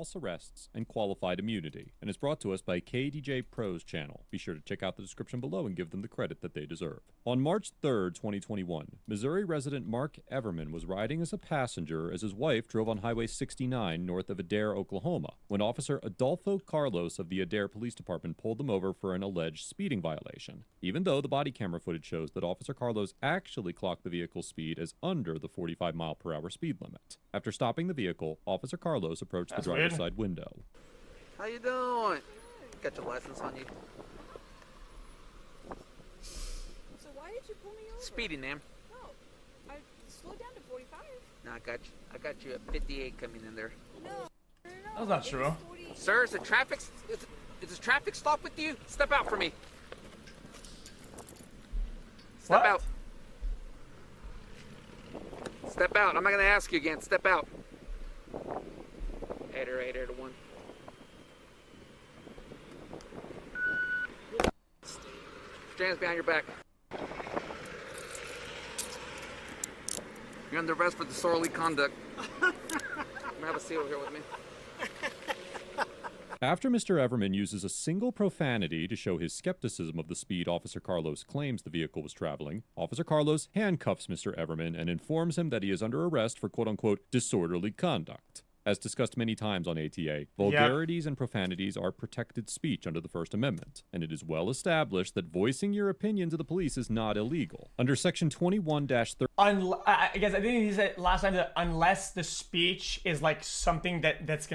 false arrests and qualified immunity, and is brought to us by KDJ Pro's channel. Be sure to check out the description below and give them the credit that they deserve. On March 3rd, 2021, Missouri resident Mark Everman was riding as a passenger as his wife drove on Highway 69 north of Adair, Oklahoma, when Officer Adolfo Carlos of the Adair Police Department pulled them over for an alleged speeding violation, even though the body camera footage shows that Officer Carlos actually clocked the vehicle's speed as under the 45-mile-per-hour speed limit. After stopping the vehicle, Officer Carlos approached the driver's side window. How you doing? Got your license on you? So why did you pull me over? Speeding, ma'am. No, I slowed down to 45. No, I got you at 58 coming in there. No. That's not true. Sir, is a traffic stop with you? Step out for me. Step out. Step out. I'm not gonna ask you again. Step out. 8 to 1. Hands behind your back. You're under arrest for disorderly conduct. I'm gonna have a seal here with me. After Mr. Everman uses a single profanity to show his skepticism of the speed Officer Carlos claims the vehicle was traveling, Officer Carlos handcuffs Mr. Everman and informs him that he is under arrest for quote-unquote disorderly conduct. As discussed many times on ATA, vulgarities and profanities are protected speech under the First Amendment, and it is well established that voicing your opinion to the police is not illegal. Under Section 21-30... I guess I think he said last time that unless the speech is like something that does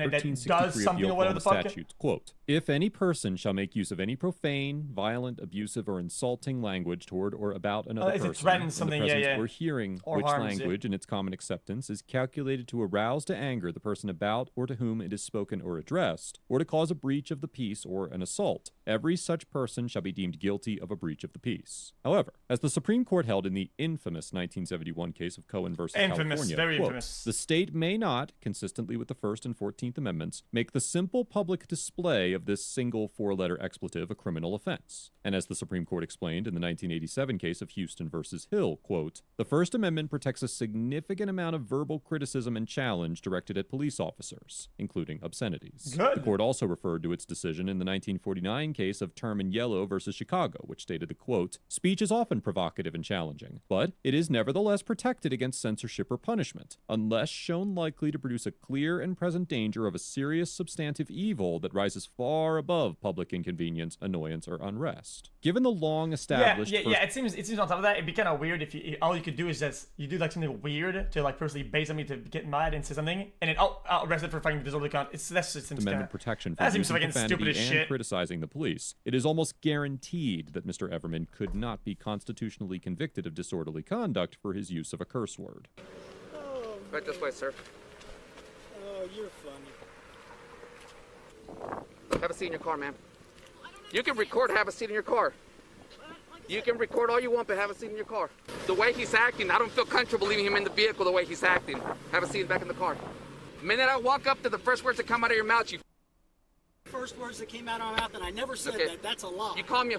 something or whatever the fuck. Statutes, quote, if any person shall make use of any profane, violent, abusive, or insulting language toward or about another person, threatens something, in the presence or hearing or which harms language in its common acceptance is calculated to arouse to anger the person about or to whom it is spoken or addressed, or to cause a breach of the peace or an assault, every such person shall be deemed guilty of a breach of the peace. However, as the Supreme Court held in the infamous 1971 case of Cohen versus California, very quote, infamous. the state may not, consistently with the First and 14th Amendments, make the simple public display of this single four-letter expletive a criminal offense. And as the Supreme Court explained in the 1987 case of Houston versus Hill, quote, the First Amendment protects a significant amount of verbal criticism and challenge directed at police officers, including obscenities. Good. The court also referred to its decision in the 1949 case of Term and Yellow versus Chicago, which stated that, quote, speech is often provocative and challenging, but it is nevertheless protected against censorship or punishment, unless shown likely to produce a clear and present danger of a serious substantive evil that rises far above public inconvenience, annoyance, or unrest. Given the long established... It seems on top of that, it'd be kind of weird if all you could do is just, you do like something weird to like personally base something to get mad and say something, and then, I'll arrest it for fucking disorderly conduct. That seems Amendment protection for that seems using fucking stupid profanity as and shit. criticizing the police. It is almost guaranteed that Mr. Everman could not be constitutionally convicted of disorderly conduct for his use of a curse word. Oh, Right this way, sir. oh, you're funny. Have a seat in your car, ma'am. You can record, have a seat in your car. You can record all you want, but have a seat in your car. The way he's acting, I don't feel comfortable leaving him in the vehicle the way he's acting. Have a seat back in the car. The minute I walk up to the first words that come out of your mouth, you... First words that came out of my mouth, and I never said Okay. that. That's a lie. You call me a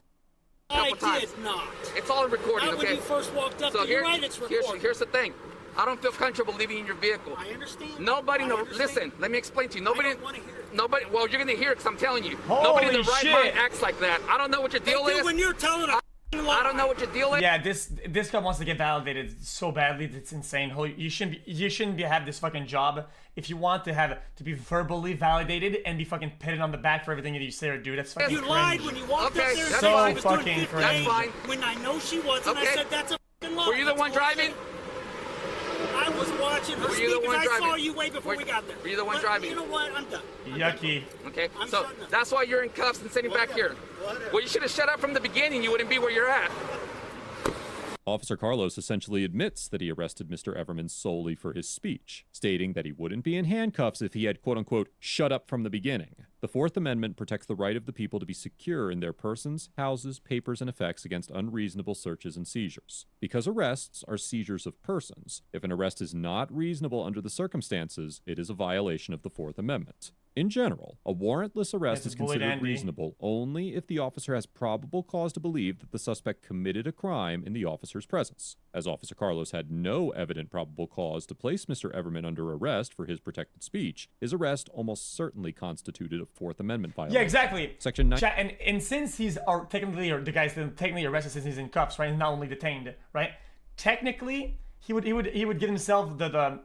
I couple times. did not. It's all in recording, Not when okay? you first walked up. So You're right, it's recorded. here's the thing. I don't feel comfortable leaving you in your vehicle. I understand. Nobody I knows. understand. Listen, let me explain to you. Nobody. I don't want to hear it. Nobody. Well, you're gonna hear it because I'm telling you. Holy Nobody in the right shit. mind acts like that. I don't know what your deal They do is. when you're telling a lie. I don't know what your deal is. Yeah, this guy wants to get validated so badly. It's insane. You shouldn't have this fucking job if you want to be verbally validated and be fucking patted on the back for everything that you say or do. That's fucking You lied when you walked Okay, up there. and that's said fine. she was doing Fucking 58 That's fine. When I know she wasn't, I Okay. said that's a fucking lie. Were you the That's one bullshit. driving? I was watching her Were speak you the because one I saw driving? you way before we got there. Were you the one But driving? You know what? I'm done. Yucky. Okay. I'm So shutting up. that's why you're in cuffs and sitting back here. Whatever. Well, you should have shut up from the beginning. You wouldn't be where you're at. Officer Carlos essentially admits that he arrested Mr. Everman solely for his speech, stating that he wouldn't be in handcuffs if he had quote-unquote shut up from the beginning. The Fourth Amendment protects the right of the people to be secure in their persons, houses, papers, and effects against unreasonable searches and seizures. Because arrests are seizures of persons, if an arrest is not reasonable under the circumstances, it is a violation of the Fourth Amendment. In general, a warrantless arrest That's is bullied considered Andy. reasonable only if the officer has probable cause to believe that the suspect committed a crime in the officer's presence. As Officer Carlos had no evident probable cause to place Mr. Everman under arrest for his protected speech, his arrest almost certainly constituted a Fourth Amendment violation. Yeah, exactly. Section 9. And since he's technically, or the guy's technically arrested since he's in cuffs, right? He's not only detained, right? Technically, he would give himself the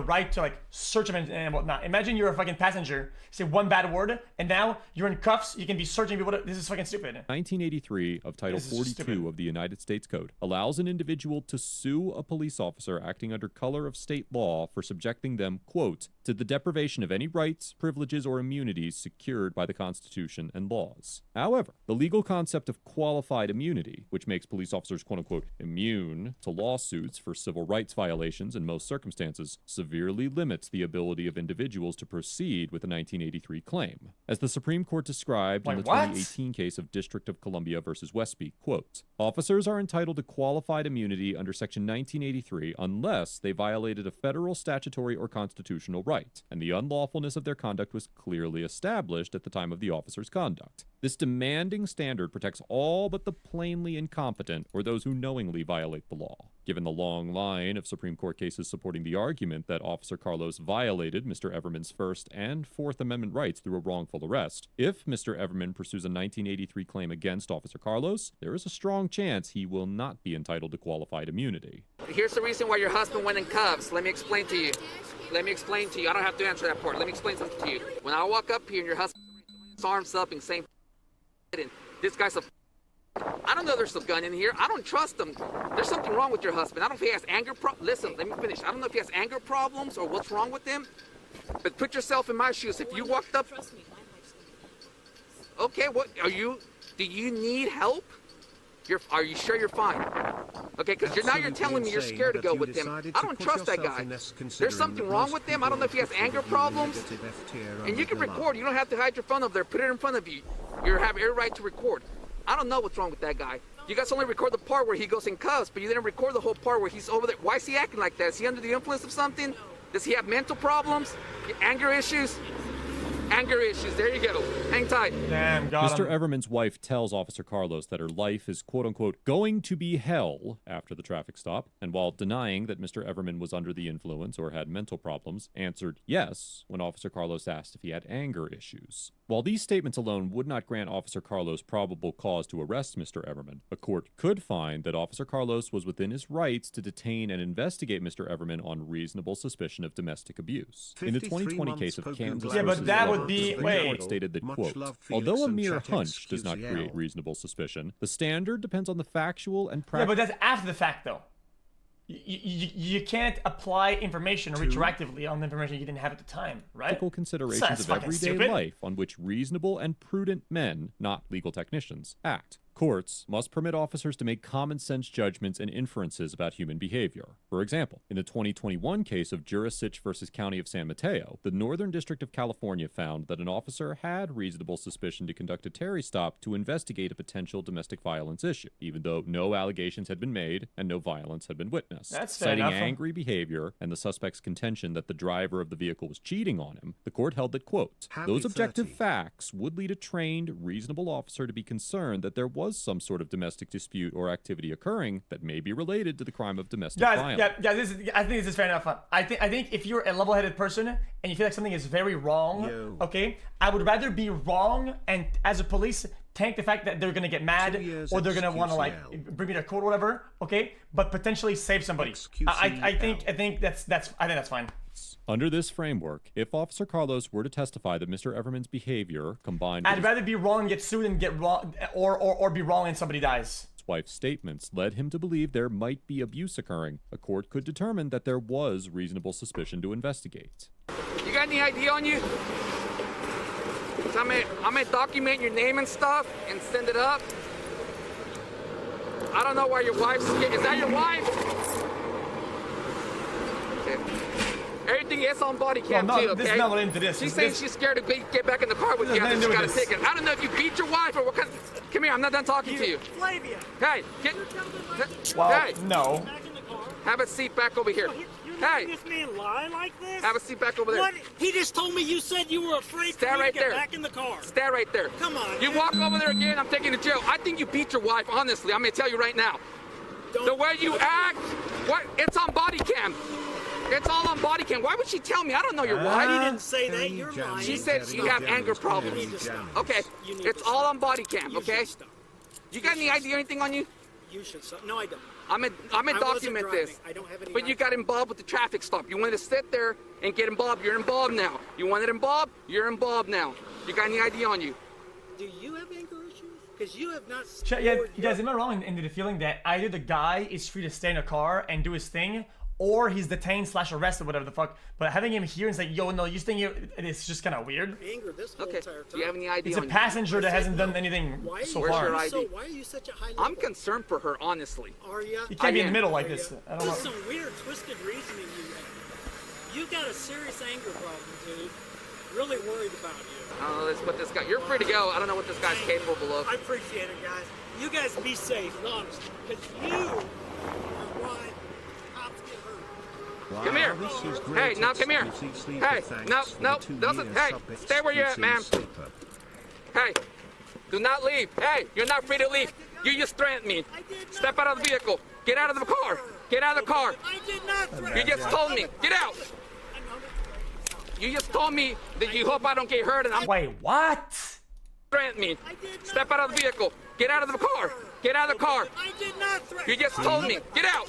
right to like search him and whatnot. Imagine you're a fucking passenger, say one bad word, and now you're in cuffs. You can be searching people. This is fucking stupid. 1983 of Title This is just 42 stupid. of the United States Code allows an individual to sue a police officer acting under color of state law for subjecting them, quote, to the deprivation of any rights, privileges, or immunities secured by the Constitution and laws. However, the legal concept of qualified immunity, which makes police officers, quote unquote, immune to lawsuits for civil rights violations in most circumstances, severely limits the ability of individuals to proceed with a 1983 claim. As the Supreme Court described in the Wait, what? 2018 case of District of Columbia versus Westby, quote, officers are entitled to qualified immunity under Section 1983 unless they violated a federal statutory or constitutional right, and the unlawfulness of their conduct was clearly established at the time of the officer's conduct. This demanding standard protects all but the plainly incompetent or those who knowingly violate the law. Given the long line of Supreme Court cases supporting the argument that Officer Carlos violated Mr. Everman's First and Fourth Amendment rights through a wrongful arrest, if Mr. Everman pursues a 1983 claim against Officer Carlos, there is a strong chance he will not be entitled to qualified immunity. Here's the reason why your husband went in cuffs. Let me explain to you. Let me explain to you. I don't have to answer that part. Let me explain something to you. When I walk up here and your husband his arms up and saying, and this guy's a, I don't know there's some gun in here. I don't trust him. There's something wrong with your husband. I don't know if he has anger Listen, let me finish. I don't know if he has anger problems or what's wrong with him. But put yourself in my shoes. If you walked up, Trust me, my life's okay, what are you? Do you need help? Are you sure you're fine? Okay, because now you're telling me you're scared to go with him. I don't trust that guy. There's something wrong with him. I don't know if he has anger problems. And you can record. You don't have to hide your phone up there. Put it in front of you. You have every right to record. I don't know what's wrong with that guy. You guys only record the part where he goes in cuffs, but you didn't record the whole part where he's over there. Why is he acting like that? Is he under the influence of something? Does he have mental problems? Anger issues? Anger issues. There you go. Hang tight. Damn, got Mr. him. Everman's wife tells Officer Carlos that her life is quote-unquote going to be hell after the traffic stop, and while denying that Mr. Everman was under the influence or had mental problems, answered yes when Officer Carlos asked if he had anger issues. While these statements alone would not grant Officer Carlos probable cause to arrest Mr. Everman, a court could find that Officer Carlos was within his rights to detain and investigate Mr. Everman on reasonable suspicion of domestic abuse. In the 2020 case of Kansas Yeah, but versus that Lowe, would be- the Supreme wait. Court stated that, Much quote, love, Felix although a and mere chat hunch does not XQCL. create reasonable suspicion, the standard depends on the factual and Yeah, practical. but that's after the fact, though. You can't apply information retroactively on the information you didn't have at the time, right? Practical considerations That's of fucking everyday stupid. life on which reasonable and prudent men, not legal technicians, act. Courts must permit officers to make common sense judgments and inferences about human behavior. For example, in the 2021 case of Jurasich versus County of San Mateo, the Northern District of California found that an officer had reasonable suspicion to conduct a Terry stop to investigate a potential domestic violence issue, even though no allegations had been made and no violence had been witnessed. That's fair Citing enough. angry behavior and the suspect's contention that the driver of the vehicle was cheating on him, the court held that, quote, Happy those objective 30. facts would lead a trained, reasonable officer to be concerned that there was some sort of domestic dispute or activity occurring that may be related to the crime of domestic violence. I think this is fair enough. I think if you're a level-headed person and you feel like something is very wrong, Yo. okay, I would rather be wrong and as a police tank the fact that they're gonna get mad 2 years or they're gonna want to like XQCL. bring me to court or whatever, okay, but potentially save somebody. I think that's fine. Under this framework, if Officer Carlos were to testify that Mr. Everman's behavior, combined with I'd his rather be wrong and get sued and get wrong or be wrong and somebody dies. wife's statements, led him to believe there might be abuse occurring, a court could determine that there was reasonable suspicion to investigate. You got any ID on you? So I'm gonna document your name and stuff and send it up. I don't know why your wife's scared. Is that your wife? Okay. Everything is on body cam Well, no, too, okay? this is not what into this. She's This- saying this- she's scared to get back in the car with This you has after nothing she to do got a with this. ticket. I don't know if you beat your wife or what kind. Come here, I'm not done talking to you. Flavia, Hey, get. Well, Hey, no. back in the car. have a seat back over here. You're Hey. This man lie like this? Have a seat back over there. What? He just told me you said you were afraid Stand for me right to get there. back in the car. Stand right there. Come on, You man. walk over there again, I'm taking you to jail. I think you beat your wife, honestly. I'm going to tell you right now. The way you act, what? It's on body cam. It's all on body cam. Why would she tell me? I don't know your He wife. didn't say that. You're lying. She said you have anger problems. You need to stop. Okay, You need it's to all stop. on body cam, You okay? should stop. You got any idea anything on you? You should stop. No, I don't. I'm gonna I wasn't document driving. this. I don't have any But you idea. got involved with the traffic stop. You wanted to sit there and get involved. You're involved now. You wanted involved. You're involved now. You got any ID on you? Do you have anger issues? Because you have not. Yeah, scored you guys, am I wrong in the feeling that either the guy is free to stay in a car and do his thing, or he's detained / arrested, whatever the fuck. But having him here and say, yo, no, you think it's just kind of weird. anger this whole Okay. entire time. Do you have any ID It's a on you? passenger that hasn't done anything Why are so you, Where's far. your why ID? why are you such a high level? I'm concerned for her, honestly. Are you? You can't be in am. the middle like this. I don't This is know. some weird, twisted reasoning you have. You got a serious anger problem, dude. Really worried about you. I don't know what this guy. You're free to go. I don't know what this guy's capable of. I appreciate it, guys. You guys be safe, honestly, because you are why cops get hurt. Come here. Hey, now come here. Hey, no, doesn't. Hey, stay where you're at, ma'am. Hey, do not leave. Hey, you're not free to leave. You just threatened me. Step out of the vehicle. Get out of the car. Get out of the car. I did not threaten You just told me. Get out. I know that. You just told me that you hope I don't get hurt, and I'm Wait, what? threatening me. I did not Step out of the vehicle. Get out of the car. Get out of the car. I did not threaten. You just told me. Get out.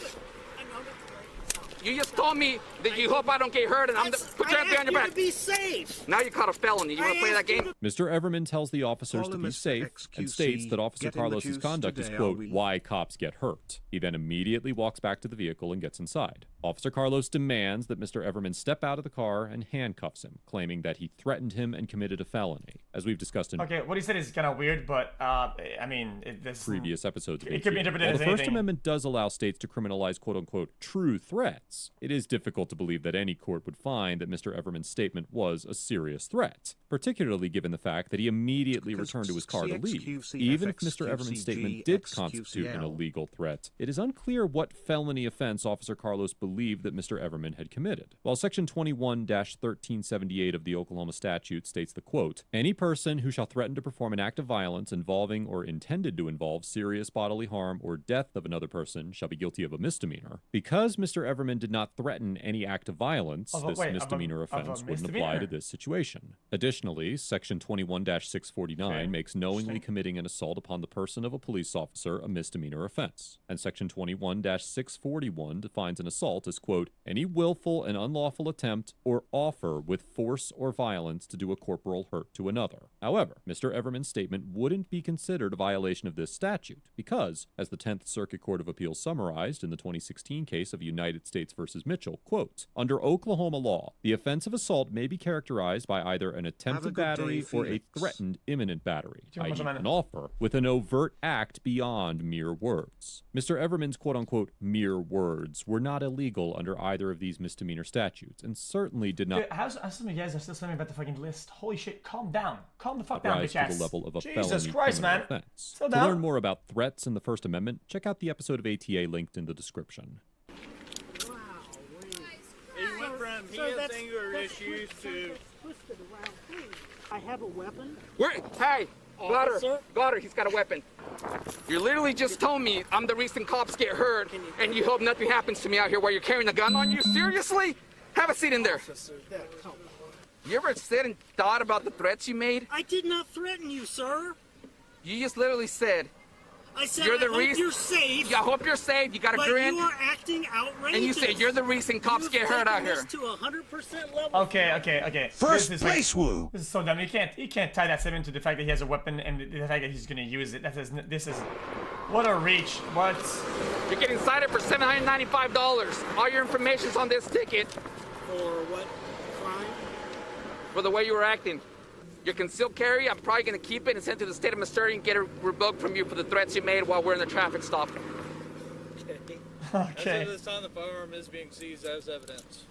I know that. You just told me that you hope I don't get hurt, and I'm put your I hand behind asked your you back. to be safe. Now you caught a felony. You want to play that game? Mr. Everman tells the officers Call to him be Mr. safe and XQC. states that Officer Getting the Carlos's juice conduct is, today, quote, are we? why cops get hurt. He then immediately walks back to the vehicle and gets inside. Officer Carlos demands that Mr. Everman step out of the car and handcuffs him, claiming that he threatened him and committed a felony. As we've discussed in Okay, what he said is kind of weird, but I mean, this previous episodes of It could be ATA. interpreted While as the First anything. Amendment does allow states to criminalize quote-unquote true threats, it is difficult to believe that any court would find that Mr. Everman's statement was a serious threat, particularly given the fact that he immediately returned to his car to leave. XQC, Even if Mr. Everman's statement did constitute an XQCL. illegal threat, it is unclear what felony offense Officer Carlos believed that Mr. Everman had committed. While Section 21-1378 of the Oklahoma statute states the quote, any person who shall threaten to perform an act of violence involving or intended to involve serious bodily harm or death of another person shall be guilty of a misdemeanor. Because Mr. Everman did not threaten any act of violence, this misdemeanor offense wouldn't apply to this situation. Additionally, Section 21-649 makes knowingly committing an assault upon the person of a police officer a misdemeanor offense. And Section 21-641 defines an assault as, quote, any willful and unlawful attempt or offer with force or violence to do a corporal hurt to another. However, Mr. Everman's statement wouldn't be considered a violation of this statute because, as the 10th Circuit Court of Appeals summarized in the 2016 case of United States versus Mitchell, quote, under Oklahoma law, the offense of assault may be characterized by either an attempted good day, battery or a Felix. threatened imminent battery, Too much i.e. of an- an offer, with an overt act beyond mere words. Mr. Everman's quote-unquote mere words were not illegal under either of these misdemeanor statutes, and certainly did not Dude, how some of you guys are still telling me about the fucking list? Holy shit, calm down. Calm the fuck down, rise bitch to ass. the level of a Jesus felony Christ, criminal man. offense. Slow To down. learn more about threats in the First Amendment, check out the episode of ATA linked in the description. Wow. He went from he has anger issues to Twisted around thing. I have a weapon. Hey, Officer? Blotter, he's got a weapon. You literally just told me I'm the reason cops get hurt, and you hope nothing happens to me out here while you're carrying a gun on you? Seriously? Have a seat in there. Officer, that help. You ever sit and thought about the threats you made? I did not threaten you, sir. You just literally said, I said You're the I hope reason- you're safe. I hope you're safe, you got a But grin, you are acting outrageous. and you said you're the reason cops You've get hurt out taken here. this to 100% level. Okay. First This is place, woo! This is so dumb. You can't tie that statement to the fact that he has a weapon and the fact that he's gonna use it. This is what a reach. What? You're getting cited for $795. All your information's on this ticket For what crime? for the way you were acting. Your concealed carry, I'm probably going to keep it and send it to the state of Missouri and get it revoked from you for the threats you made while we're in the traffic stop. Okay. Okay. As of this time, the firearm is being seized as evidence.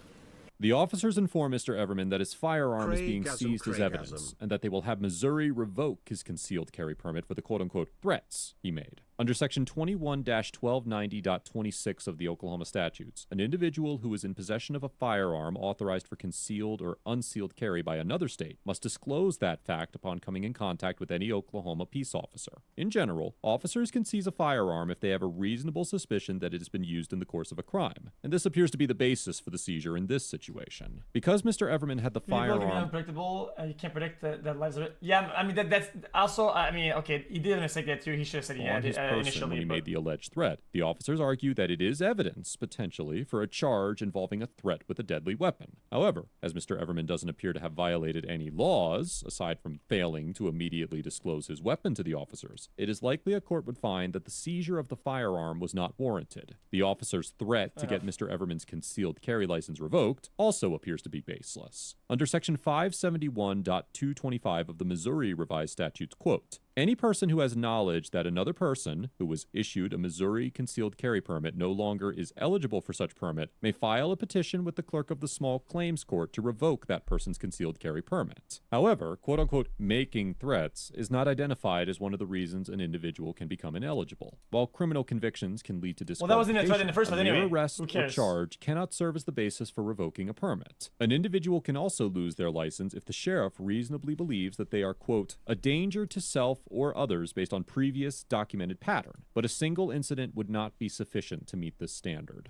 The officers inform Mr. Everman that his firearm is being Craigasm, seized as evidence, Craigasm. and that they will have Missouri revoke his concealed carry permit for the quote-unquote threats he made. Under Section 21-1290.26 of the Oklahoma statutes, an individual who is in possession of a firearm authorized for concealed or unsealed carry by another state must disclose that fact upon coming in contact with any Oklahoma peace officer. In general, officers can seize a firearm if they have a reasonable suspicion that it has been used in the course of a crime, and this appears to be the basis for the seizure in this situation. Because Mr. Everman had the firearm... Unpredictable, you can't predict the lives of it. Yeah, I mean, that's also, I mean, okay, he did a mistake there too. He should have said he had it initially. When he made the alleged threat. The officers argue that it is evidence, potentially, for a charge involving a threat with a deadly weapon. However, as Mr. Everman doesn't appear to have violated any laws, aside from failing to immediately disclose his weapon to the officers, it is likely a court would find that the seizure of the firearm was not warranted. The officer's threat to get Mr. Everman's concealed carry license revoked also appears to be baseless. Under Section 571.225 of the Missouri Revised Statutes, quote, any person who has knowledge that another person who was issued a Missouri concealed carry permit no longer is eligible for such permit may file a petition with the clerk of the small claims court to revoke that person's concealed carry permit. However, quote-unquote making threats is not identified as one of the reasons an individual can become ineligible. While criminal convictions can lead to disqualification, well, that wasn't a threat in the first place anyway. Arrest or charge cannot serve as the basis for revoking a permit. An individual can also lose their license if the sheriff reasonably believes that they are, quote, a danger to self or others based on previous documented pattern, but a single incident would not be sufficient to meet this standard.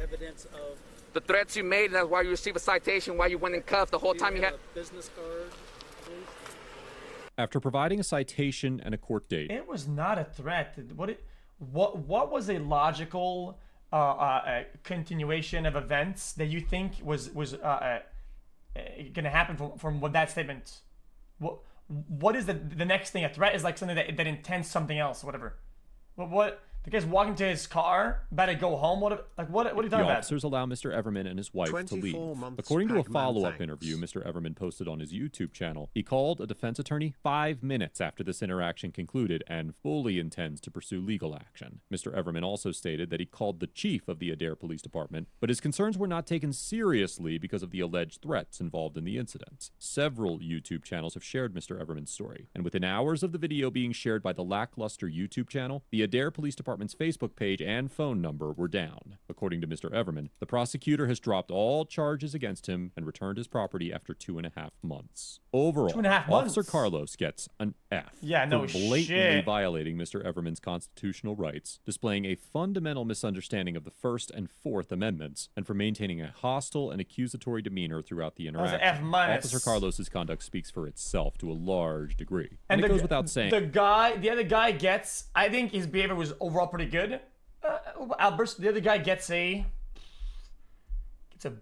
Evidence of the threats you made, and that's why you received a citation, why you went in cuffs the whole time you had a business card. Please? After providing a citation and a court date, it was not a threat. What was a logical continuation of events that you think was going to happen from what that statement? What is the next thing? A threat is like something that intends something else, whatever. What the guy's walking to his car, about to go home. What are you talking about? The officers allow Mr. Everman and his wife to leave. According to a follow-up interview Mr. Everman posted on his YouTube channel, he called a defense attorney 5 minutes after this interaction concluded and fully intends to pursue legal action. Mr. Everman also stated that he called the chief of the Adair Police Department, but his concerns were not taken seriously because of the alleged threats involved in the incident. Several YouTube channels have shared Mr. Everman's story, and within hours of the video being shared by the lackluster YouTube channel, the Adair Police Department's Facebook page and phone number were down. According to Mr. Everman, the prosecutor has dropped all charges against him and returned his property after 2.5 months. Overall, 2.5 months? Officer Carlos gets an F for blatantly violating Mr. Everman's constitutional rights, displaying a fundamental misunderstanding of the First and Fourth Amendments, and for maintaining a hostile and accusatory demeanor throughout the interaction. F-. Officer Carlos's conduct speaks for itself to a large degree. And it goes without saying. The other guy gets, I think his behavior was overall pretty good. Albert, the other guy gets a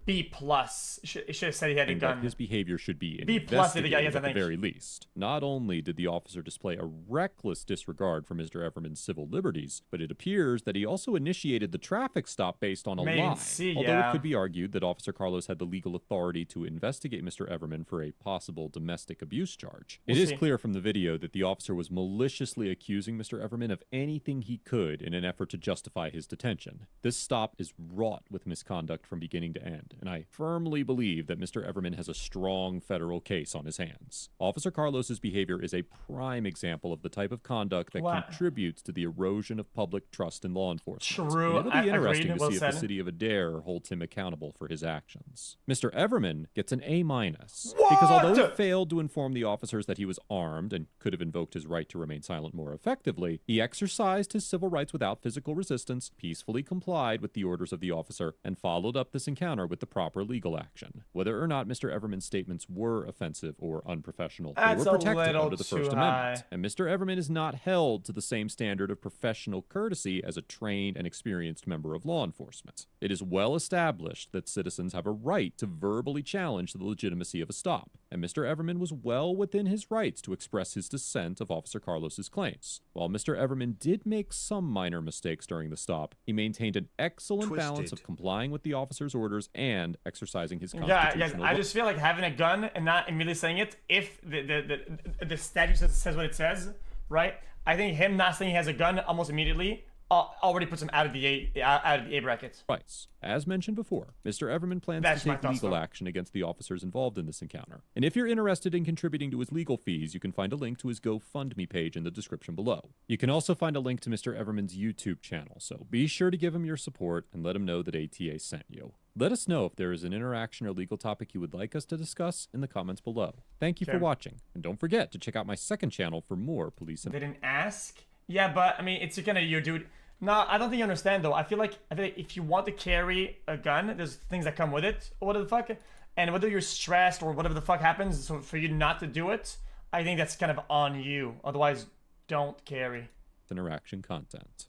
B plus. It should have said he had a gun. His behavior should be B plus. The guy gets, at the very least. Not only did the officer display a reckless disregard for Mr. Everman's civil liberties, but it appears that he also initiated the traffic stop based on a lie. Although it could be argued that Officer Carlos had the legal authority to investigate Mr. Everman for a possible domestic abuse charge. It is clear from the video that the officer was maliciously accusing Mr. Everman of anything he could in an effort to justify his detention. This stop is wrought with misconduct from beginning to end, and I firmly believe that Mr. Everman has a strong federal case on his hands. Officer Carlos's behavior is a prime example of the type of conduct that contributes to the erosion of public trust in law enforcement. True. It'll be interesting to see if the city of Adair holds him accountable for his actions. Mr. Everman gets an A-, because although he failed to inform the officers that he was armed and could have invoked his right to remain silent more effectively, he exercised his civil rights without physical resistance, peacefully complied with the orders of the officer, and followed up this encounter with the proper legal action. Whether or not Mr. Everman's statements were offensive or unprofessional, they were protected under the First Amendment, and Mr. Everman is not held to the same standard of professional courtesy as a trained and experienced member of law enforcement. It is well established that citizens have a right to verbally challenge the legitimacy of a stop, and Mr. Everman was well within his rights to express his dissent of Officer Carlos's claims. While Mr. Everman did make some minor mistakes during the stop, he maintained an excellent balance of complying with the officer's orders and exercising his constitutional I just feel like having a gun and not immediately saying it, if the statute says what it says, right? I think him not saying he has a gun almost immediately already puts him out of the A bracket. Price. As mentioned before, Mr. Everman plans That's to my take thoughts, legal though. action against the officers involved in this encounter. And if you're interested in contributing to his legal fees, you can find a link to his GoFundMe page in the description below. You can also find a link to Mr. Everman's YouTube channel, so be sure to give him your support and let him know that ATA sent you. Let us know if there is an interaction or legal topic you would like us to discuss in the comments below. Thank you for Okay. watching, and don't forget to check out my second channel for more police and They didn't ask. Yeah, but I mean, it's kind of your dude. No, I don't think you understand though. I feel like if you want to carry a gun, there's things that come with it, or whatever the fuck. And whether you're stressed or whatever the fuck happens, so for you not to do it, I think that's kind of on you. Otherwise, don't carry. interaction content.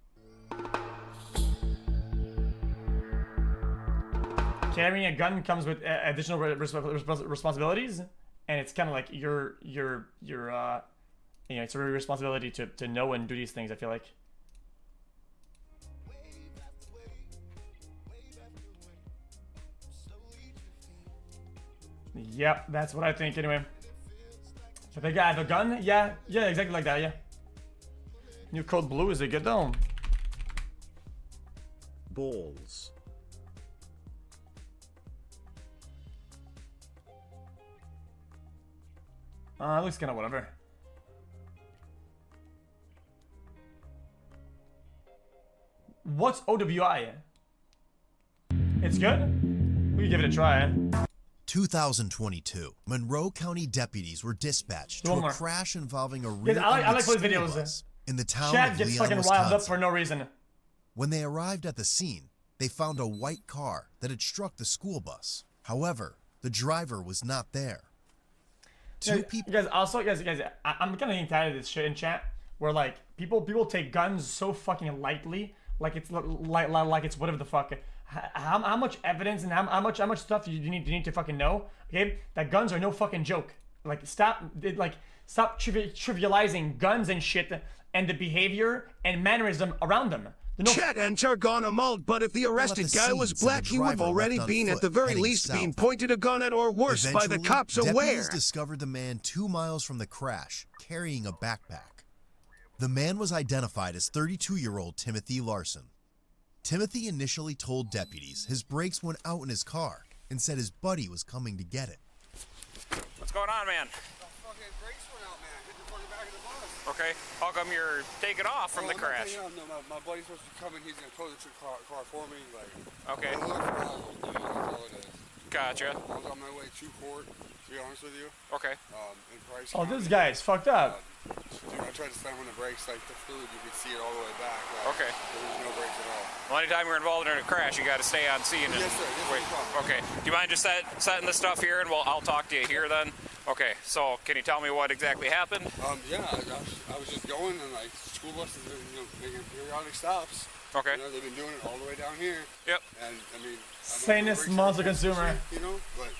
Carrying a gun comes with additional responsibilities, and it's kind of like your you know, it's a responsibility to know and do these things. I feel like. Yep, that's what I think anyway. So they got a gun? Yeah, exactly like that, yeah. New code blue, is it good though? Balls. It looks kind of whatever. What's OWI? It's good? We can give it a try. 2022, Monroe County deputies were dispatched to One a more. crash involving a rear-ended I like those school videos. bus in the town Chat of gets Leon, fucking riled up Wisconsin. for no reason. When they arrived at the scene, they found a white car that had struck the school bus. However, the driver was not there. Two people. You guys, I'm kind of getting tired of this shit in chat, where like people take guns so fucking lightly, like it's like it's whatever the fuck. How much evidence and how much stuff you need to fucking know? Okay, that guns are no fucking joke. Like stop trivializing guns and shit and the behavior and mannerism around them. They're no Chet and Targona mulled, but if the arrested the guy was scene, said black, the he would have driver already left on been, at foot, the very heading least, being south. pointed a gun at, or worse, by the Eventually, cops deputies aware. discovered the man 2 miles from the crash, carrying a backpack. The man was identified as 32-year-old Timothy Larson. Timothy initially told deputies his brakes went out in his car and said his buddy was coming to get it. What's going on, man? Fucking brakes went out, man. Hit the fucking back of the bus. Okay. How come you're taking off from the I'm not crash? taking off. No, my buddy's supposed to come in. He's gonna tow the car for me. Like, Okay. I looked for the whole thing. That's all it is. Gotcha. I was on my way to court, to be honest with you. Okay. In Price Oh, County. this guy's fucked up. Dude, I tried to slam on the brakes, like the fluid, you could see it all the way back. Like, Okay. There was no brakes at all. Well, anytime you're involved in a crash, you got to stay on scene. And Yes, sir. Yes, wait. no problem. Okay. Do you mind just setting the stuff here, and I'll talk to you here then? Okay. So, can you tell me what exactly happened? Yeah, I was just going, and like school buses, making periodic stops. Okay. You know, they've been doing it all the way down here. Yep. And I mean, Sanest monster consumer. You know, but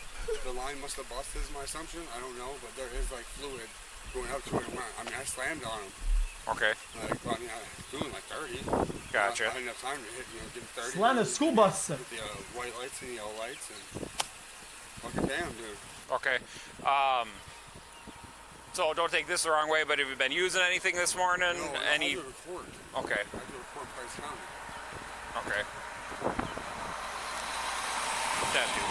the line must have busted, is my assumption. I don't know, but there is like fluid going up to it. I mean, I slammed on him. Okay. Like, I mean, I was doing like 30. Gotcha. I had enough time to hit, give 30. Slam the school bus. With the white lights and yellow lights, and fucking damn, dude. Okay. So, don't take this the wrong way, but have you been using anything this morning? No, Any? I had to record. Okay. I had to record Price County. Okay. That dude.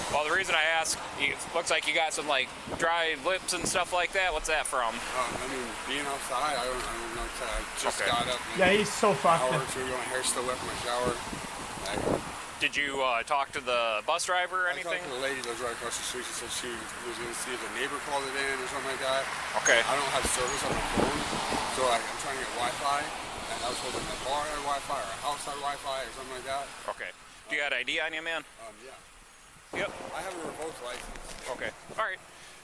Well, the reason I ask, it looks like you got some like dry lips and stuff like that. What's that from? I mean, being outside, I don't know. I just Okay. got up. Yeah, he's so fucked. Shower, so my hair's still wet from my shower. Did you talk to the bus driver or I anything? talked to the lady that was right across the street. She said she was going to see if a neighbor called it in or something like that. Okay. I don't have service on my phone, so I'm trying to get Wi-Fi. And I was told that my bar had Wi-Fi or a house had Wi-Fi or something like that. Okay. Do you got ID on you, man? Yeah. Yep. I have a revoked license. Okay. All right.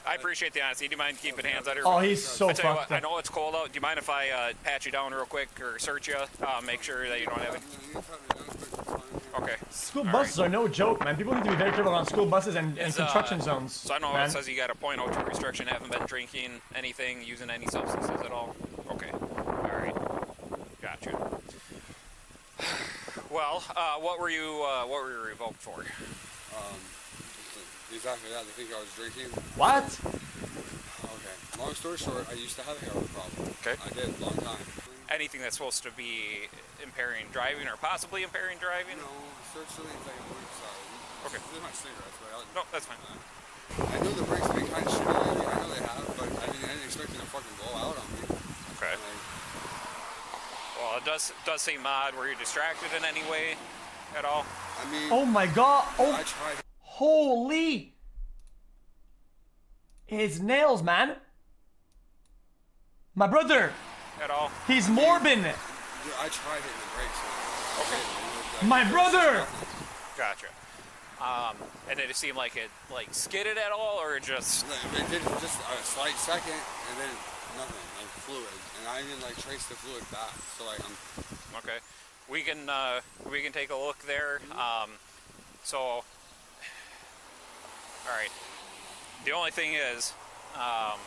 I appreciate the honesty. Do you mind keeping hands under? Oh, he's so I tell you fucked what, up. I know it's cold out. Do you mind if I pat you down real quick or search you? Make sure that you don't have any. Okay. School buses are no joke, man. People need to be very careful around school buses and construction zones. So I know man. it says you got a .02 restriction. Haven't been drinking anything, using any substances at all. Okay. All right. Gotcha. Well, what were you revoked for? Exactly that. They think I was drinking. What? Okay. Long story short, I used to have a heroin problem. Okay. I did, a long time. anything that's supposed to be impairing driving or possibly impairing driving? No, search the lanes like a blue, sorry. Okay. This is my cigarettes, but No, that's fine. I know the brakes have been kind of shitty lately. I know they have, but I didn't expect them to fucking blow out on me. Okay. Well, it does seem odd. Were you distracted in any way at all? I mean, Oh my god. Oh, I tried. holy. His nails, man. My brother. At all? He's morbid. I tried hitting the brakes. Okay. My brother. Gotcha. And did it seem like it skidded at all, or just? It did for just a slight second, and then nothing, like fluid, and I didn't like trace the fluid back. So like Okay. We can take a look there. So, all right. The only thing is, I'm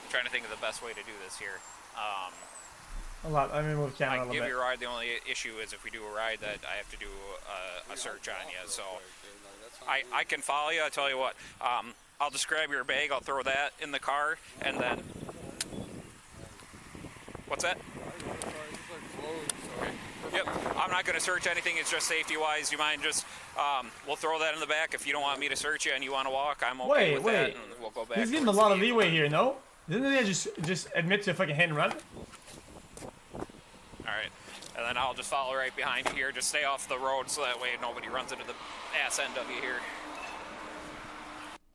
trying to think of the best way to do this here. A lot. Let me move the camera I a can little give bit. you a ride. The only issue is if we do a ride that I have to do a search on you. So I can follow you. I'll tell you what. I'll just grab your bag. I'll throw that in the car, and then. What's that? Yep. I'm not going to search anything. It's just safety-wise. You mind just? We'll throw that in the back. If you don't want me to search you and you want to walk, I'm okay with that. And we'll go back. He's getting a lot of leeway here, no? Didn't they just admit to fucking hit and run? All right, and then I'll just follow right behind you here. Just stay off the road so that way nobody runs into the ass end of you here.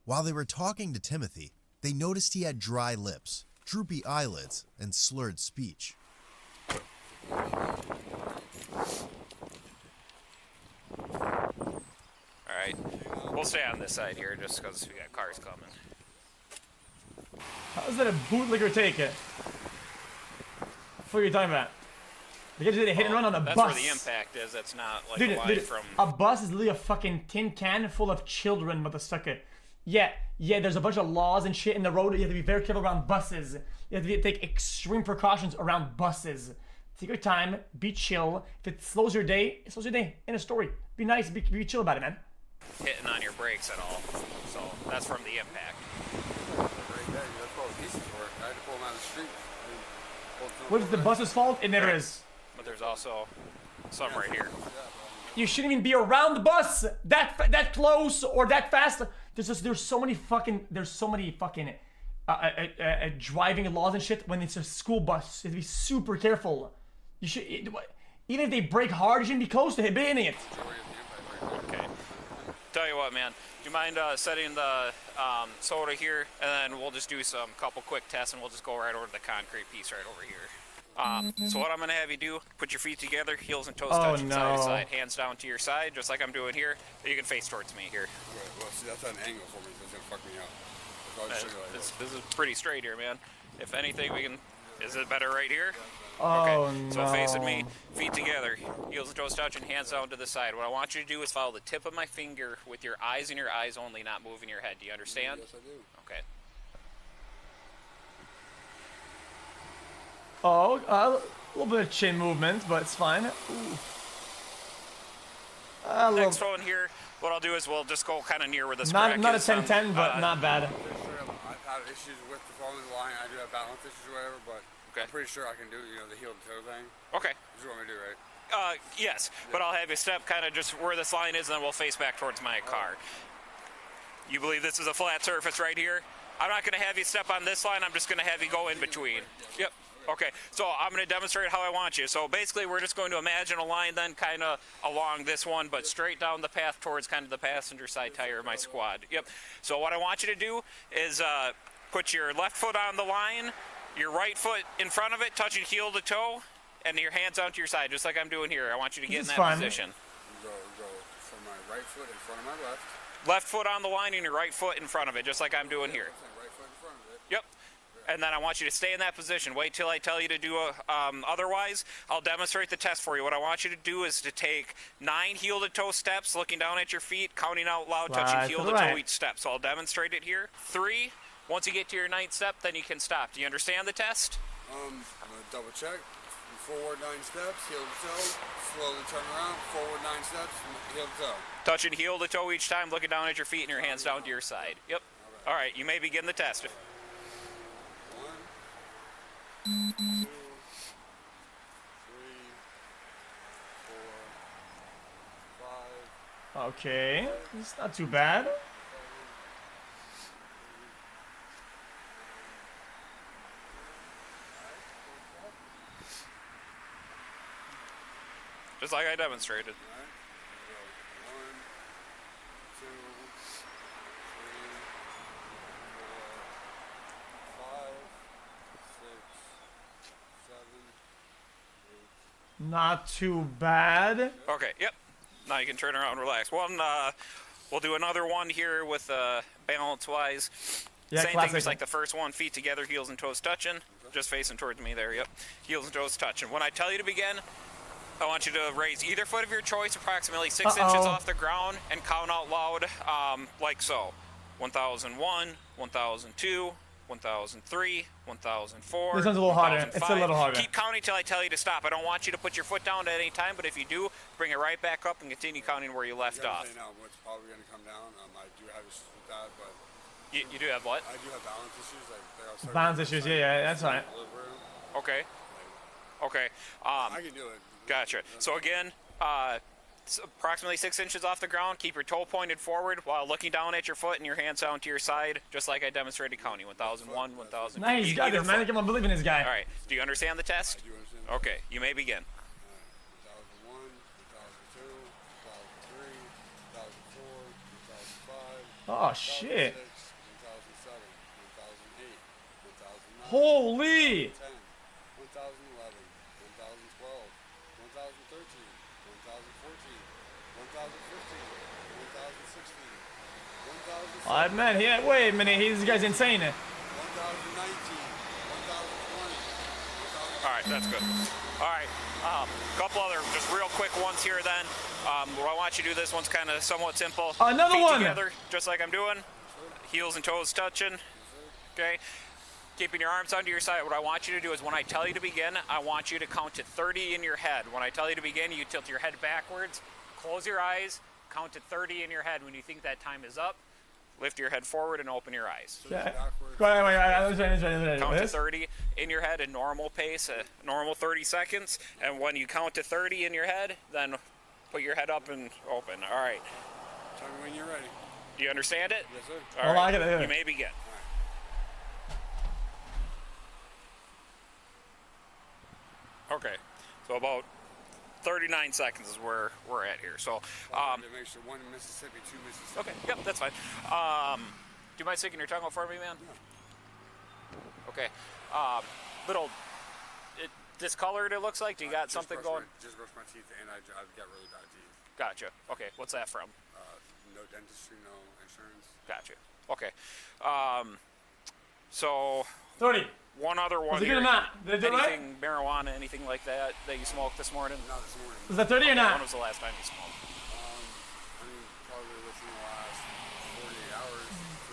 While they were talking to Timothy, they noticed he had dry lips, droopy eyelids, and slurred speech. All right, we'll stay on this side here just because we got cars coming. How's that a bootlegger take it? What are you talking about? They just did a hit and run on a That's bus. That's where the impact is. That's not like Dude, a line from. A bus is literally a fucking tin can full of children, motherfucker. Yeah, there's a bunch of laws and shit in the road. You have to be very careful around buses. You have to take extreme precautions around buses. Take your time, be chill. If it slows your day, it slows your day. End of story. Be nice, be chill about it, man. Hitting on your brakes at all. So that's from the impact. that's what pieces were. I had to pull them out of the street. What is the bus's fault? It never is. But there's also some right here. You shouldn't even be around the bus that close or that fast. There's so many fucking driving laws and shit when it's a school bus. You have to be super careful. You should even if they brake hard, you shouldn't be close to hitting it. Okay. Tell you what, man. Do you mind setting the soda here, and then we'll just do some couple quick tests, and we'll just go right over to the concrete piece right over here. So what I'm going to have you do, put your feet together, heels and toes touching side to side, hands down to your side, just like I'm doing here. You can face towards me here. Okay, well, see, that's an angle for me, so it's going to fuck me up. So I'll just show you like This is pretty straight here, man. If anything, we can... Is it better right here? Oh, okay. So facing me, feet together, heels and toes touching, hands down to the side. What I want you to do is follow the tip of my finger with your eyes and your eyes only, not moving your head. Do you understand? Yes, I do. Okay. Oh, a little bit of chin movement, but it's fine. Next one here, what I'll do is we'll just go kind of near where this not crack a is. 10-10, but not bad. I've had issues with the following line. I do have balance issues or whatever, but I'm pretty sure I can do, the heel to toe thing. Okay. That's what you want me to do, right? Yes, but I'll have you step kind of just where this line is, and then we'll face back towards my car. You believe this is a flat surface right here? I'm not going to have you step on this line. I'm just going to have you go in between. Yep. Okay, so I'm going to demonstrate how I want you. So basically, we're just going to imagine a line then kind of along this one, but straight down the path towards kind of the passenger side tire of my squad. Yep. So what I want you to do is put your left foot on the line, your right foot in front of it, touching heel to toe, and your hands onto your side, just like I'm doing here. I want you to get in that position. Go from my right foot in front of my left. Left foot on the line and your right foot in front of it, just like I'm doing here. Right foot in front of it. Yep. And then I want you to stay in that position. Wait till I tell you to do otherwise. I'll demonstrate the test for you. What I want you to do is to take 9 heel-to-toe steps, looking down at your feet, counting out loud, touching heel-to-toe each step. So I'll demonstrate it here. 3. Once you get to your 9th step, then you can stop. Do you understand the test? I'm going to double check. Forward 9 steps, heel to toe. Slowly turn around. Forward 9 steps, heel to toe. Touching heel to toe each time, looking down at your feet and your hands down to your side. Yep. All right, you may begin the test. 1, 2, Okay, it's not too bad. Just like I demonstrated. Not too bad. Okay, yep. Now you can turn around and relax. We'll do another one here with balance-wise. Yeah, Same classic. thing, just like the first one. Feet together, heels and toes touching. Just facing towards me there, yep. Heels and toes touching. When I tell you to begin, I want you to raise either foot of your choice approximately 6 inches off the ground and count out loud like so. 1001, 1002, 1003, 1004. This one's a little harder. It's a little harder. Keep counting till I tell you to stop. I don't want you to put your foot down at any time, but if you do, bring it right back up and continue counting where you left off. Now, what's probably going to come down. I do have issues with that, but you do have what? I do have balance issues. Like Balance issues, yeah, that's right. Okay. Okay. I can do it. Gotcha. So again, approximately 6 inches off the ground. Keep your toe pointed forward while looking down at your foot and your hands down to your side, just like I demonstrated counting. 1001, 1002. Nice, he's got this, man. I can't believe in this guy. All right. Do you understand the test? I do understand. Okay. You may begin. 1001, 1002, 1003, 1004, 1005. Oh shit. 1006, 1007, 1008, 1009. Holy. 10, 1011, 1012, 1013, 1014, 1015, 1016, 1017. Oh man, yeah. Wait a minute, this guy's insane. 1019, 1020. All right, that's good. All right, couple other just real quick ones here then. What I want you to do, this one's kind of somewhat simple. Another Feet one. together, just like I'm doing. Heels and toes touching. Okay. Keeping your arms under your side. What I want you to do is when I tell you to begin, I want you to count to 30 in your head. When I tell you to begin, you tilt your head backwards, close your eyes, count to 30 in your head. When you think that time is up, lift your head forward and open your eyes. Yeah. Wait. Count to 30 in your head in normal pace, a normal 30 seconds. And when you count to 30 in your head, then put your head up and open. All right. Tell me when you're ready. Do you understand it? Yes, sir. All right. I gotta do it. You may begin. Okay. So about 39 seconds is where we're at here. So, to make sure one in Mississippi, two Mississippi. okay. Yep, that's fine. Do you mind sticking your tongue out for me, man? Yeah. Okay. Little discolored, it looks like. Do you got something going? Just brushed my teeth, and I've got really bad teeth. Gotcha. Okay. What's that from? No dentistry, no insurance. Gotcha. Okay. So 30. one other one. Was it here. good or not? Did it do right? Anything marijuana, anything like that you smoked this morning? Not this morning. Was that 30 or When not? was the last time you smoked? Probably within the last 48 hours,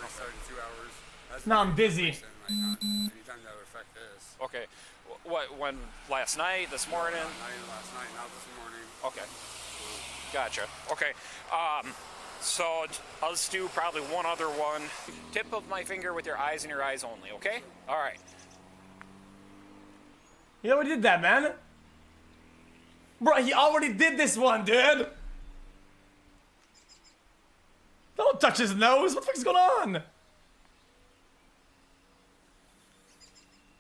32 hours. That's No, I'm busy. Anytime that would affect this. Okay. When last night, this morning? Not even last night, not this morning. Okay. Gotcha. Okay. So I'll just do probably one other one. Tip of my finger with your eyes and your eyes only, okay? All right. He already did that, man. Bro, he already did this one, dude. Don't touch his nose. What the fuck is going on?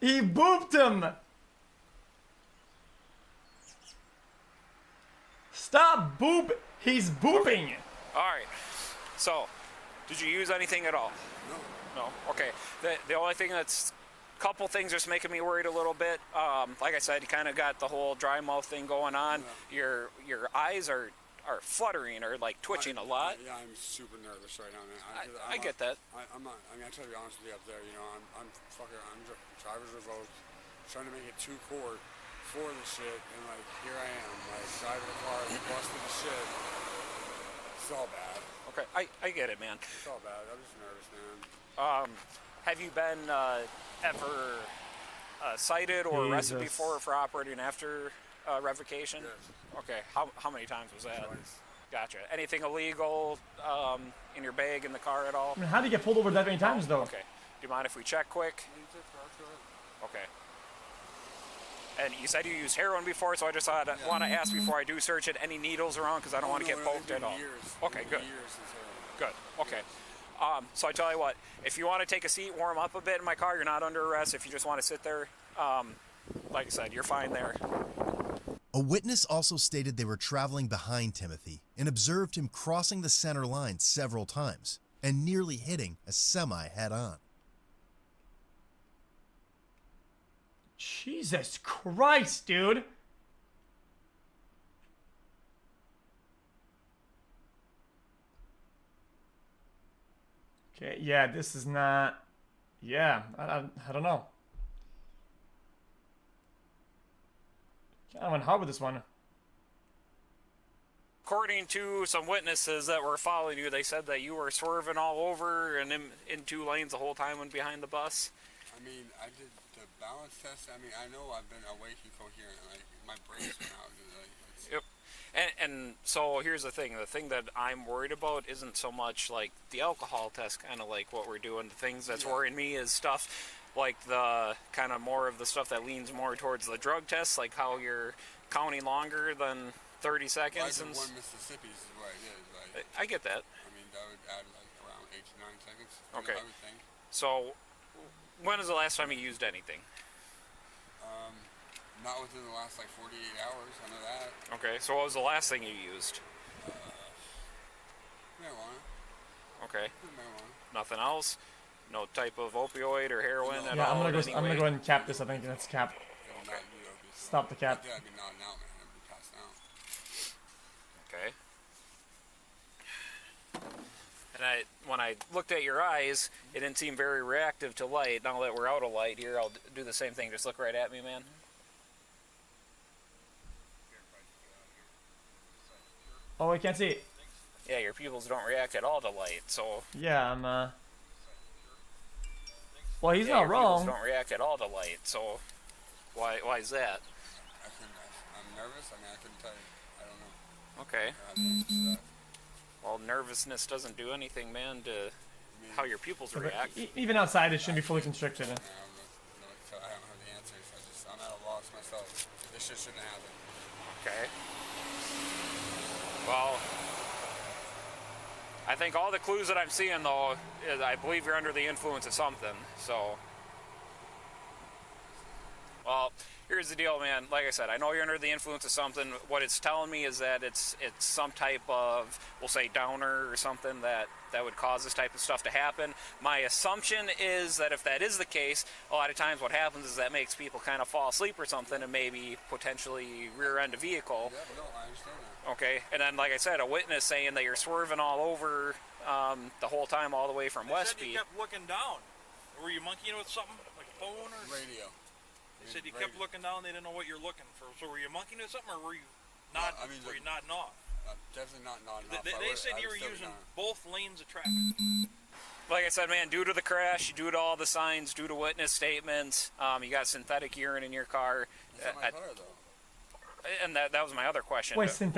He booped him. Stop boop. He's booping. All right. So, did you use anything at all? No. Okay. The only thing couple things that's making me worried a little bit. Like I said, you kind of got the whole dry mouth thing going on. Yeah. Your eyes are fluttering or like twitching a lot. Yeah, I'm super nervous right now, man. I get that. I'm not. I mean, I try to be honest with you up there. You know, I'm driver's revoked, trying to make it 2 court for the shit, and like here I am, like driving a car, busting the shit. It's all bad. Okay, I get it, man. It's all bad. I'm just nervous, man. Have you been ever cited or arrested before for operating after revocation? Yes. Okay, how many times was that? Twice. Gotcha. Anything illegal in your bag in the car at all? I mean, how do you get pulled over that many times, though? Okay. Do you mind if we check quick? Okay. And you said you used heroin before, so I just thought I want to ask before I do search it, any needles around, because I don't want to get poked at all. Okay, good. Good, okay. So I tell you what, if you want to take a seat, warm up a bit in my car, you're not under arrest. If you just want to sit there, like I said, you're fine there. A witness also stated they were traveling behind Timothy and observed him crossing the center line several times and nearly hitting a semi head-on. Jesus Christ, dude. Okay, yeah, this is not... Yeah, I don't know. I went hard with this one. According to some witnesses that were following you, they said that you were swerving all over and in 2 lanes the whole time when behind the bus. I mean, I did the balance test. I mean, I know I've been awake and coherent. Like, my brain's been out. Like, yep. And so here's the thing that I'm worried about isn't so much like the alcohol test, kind of like what we're doing. The things that's worrying me is stuff like the kind of more of the stuff that leans more towards the drug test, like how you're counting longer than 30 seconds. Like one Mississippi is what it is. Like, I get that. I mean, that would add like around 8 to 9 seconds. Okay. I would think. So when was the last time you used anything? Not within the last like 48 hours. I know that. Okay. So what was the last thing you used? Marijuana. Okay. Marijuana. Nothing else? No type of opioid or heroin at Yeah, all? I'm gonna go ahead and cap this. I think that's cap. Stop the cap. Yeah, I'd be nodding out, man. I'd be passed out. Okay. And when I looked at your eyes, it didn't seem very reactive to light. Now that we're out of light here, I'll do the same thing. Just look right at me, man. Oh, I can't see it. Yeah, your pupils don't react at all to light, so... Yeah, I'm, well, he's yeah, not your wrong. Pupils don't react at all to light, so... Why is that? I'm nervous. I mean, I couldn't tell you. I don't know. Okay. Well, nervousness doesn't do anything, man, to how your pupils react. Even outside, it shouldn't be fully constricted. I don't have the answers. I'm at a loss myself. This shit shouldn't happen. Okay. Well, I think all the clues that I'm seeing, though, is I believe you're under the influence of something, so... Well, here's the deal, man. Like I said, I know you're under the influence of something. What it's telling me is that it's some type of, we'll say, downer or something that would cause this type of stuff to happen. My assumption is that if that is the case, a lot of times what happens is that makes people kind of fall asleep or something and maybe potentially rear-end a vehicle. Yeah, no, I understand that. Okay, and then, like I said, a witness saying that you're swerving all over the whole time all the way from Westby. You kept looking down. Were you monkeying with something? Like a phone or... Radio. They said you kept looking down, they didn't know what you're looking for. So were you monkeying with something, or were you nodding, were you nodding off? Definitely not nodding off. They said you were using both lanes of traffic. Like I said, man, due to the crash, due to all the signs, due to witness statements, you got synthetic urine in your car. It's not my car, though. And that was my other question. Wait, synthetic